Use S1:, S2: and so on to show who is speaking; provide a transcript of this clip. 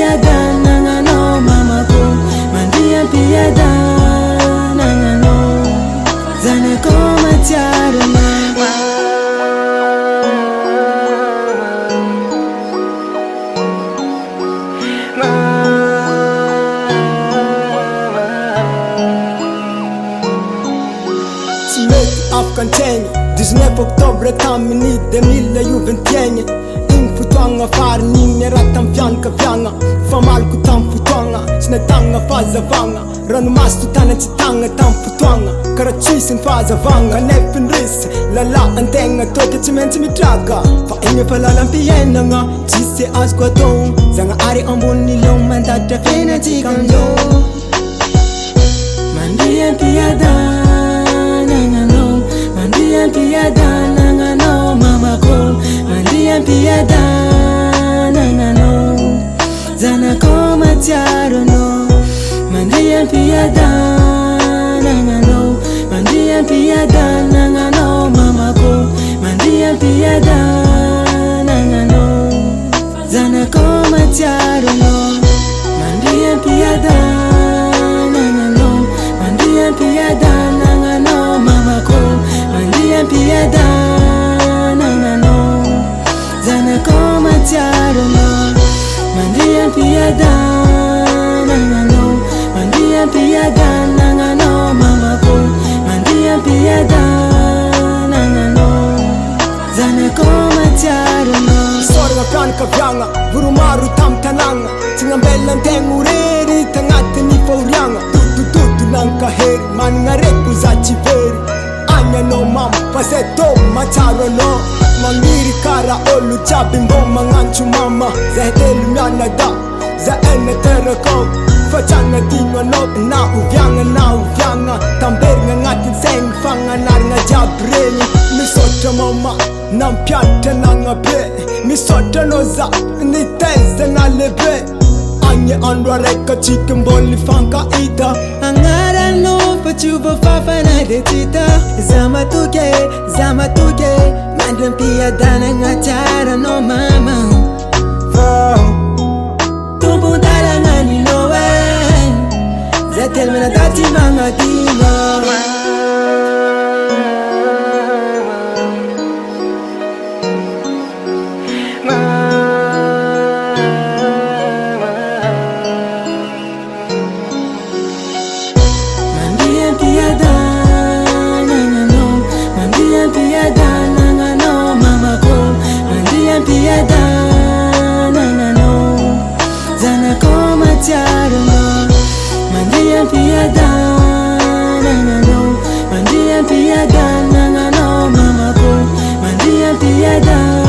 S1: piada nangano mama ko mandia piada nangano zana ko matiara ma
S2: Afghanistan 19 oktobre tamini 2021 Infutwanga farininy ratam fianka fiagna Famalko tam fotoagna Sy naitagna fahazavagna Ranomasy totana tsy tagna tam fotoagna Kara tsisy ny fahazavagna Nefy ny risy lala antegna toka tsy maintsy mitraka Fa igny efa lalam-piainagna Tsisy azoko atao Zagnahary ambony lom mandatra fiainatsika amio Mandia piada nangano Mandia piada nangano mama ko Mandia piada nangano Zana ko matiaro no Mandia piada nangano Mandia piada nangano mama ko Mandia piada nangano Zana ko matiaro no Mandia piada nangano Mandia piada nangano mama ko Mandia piada nangano Zana ko matiaro no Mandia piada nangano Mandia piada nangano mama ko Mandia piada nangano Zana ko matiaro no Sorga piano kaviagna Vurumaro tam tanagna Tsy ngambela antegna orery Tagnatiny faoriagna Tutututu nankaheri Managna reko za tsy very Agnanao mama fa zay tô matsaro anao Magniry kara olo jiaby mbô magnantso mama Zay telo mianada Za ena teraka Fa tsy agnadino anao Na oviagna Tamberigna agnatin'ny saigny Fagnanarigna jiaby regny Misaotra mama Nampianatra nagna be Misaotra anao za Nitaizagna lehibe Agny andro araika tsika mbôly fankahita
S1: Agnaranao fa tsy voafafana de tsita Za matoke Mandram-piadanagna tsara anao mama Tombon-dalagna ninao Za telo menata tsy magnadino Mandia piada nangano Mandia piada nangano mama ko Mandia piada nangano Zana ko matiaro no Mandia piada nangano Mandia piada nangano mama ko Mandia piada